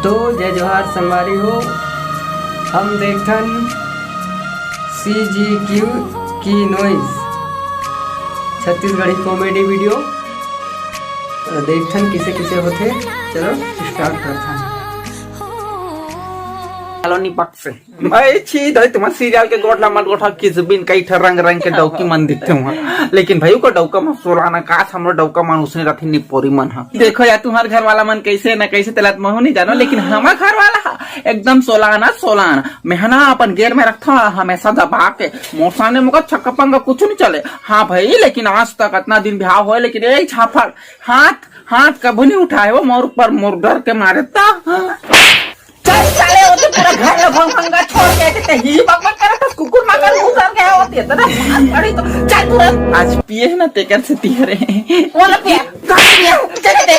तो जय जोहार संगवारी हो। हम देखन CGQ की नॉइज छत्तीसगढ़ी कॉमेडी वीडियो देखन किसे किसे होते। चलो स्टार्ट करते कॉलोनी पक से मैं छी दे तुम सीरियल के गोटला मत गोठा किस बिन कई ठर रंग रंग के डौकी मन दिखते हुआ, लेकिन भाई को डौका मन सोलाना काश हमरो डौका मन उसने रखी नि पोरी मन हा। देखो यार तुम्हार घर वाला मन कैसे न कैसे तलत महू नहीं जानो, लेकिन हमार घर वाला एकदम सोलाना मेहना अपन गेर में रखता हमेशा दबा के मोर सामने मुका छक्का पंगा कुछ नहीं चले। हाँ भाई, लेकिन आज तक इतना दिन ब्याह हुआ लेकिन एक छाफड़ हाथ कभी नहीं उठाए वो मोर पर मोर डर के मारे था। चल साले होते पूरा घर में भंगा छोड़ के कहते ही बकबक करे तो कुकुर मगर मुंह कर गया होती है ना। अरे तो चल तुरंत आज पिए ना तेकर से तिहरे वो ना पिए चल दे।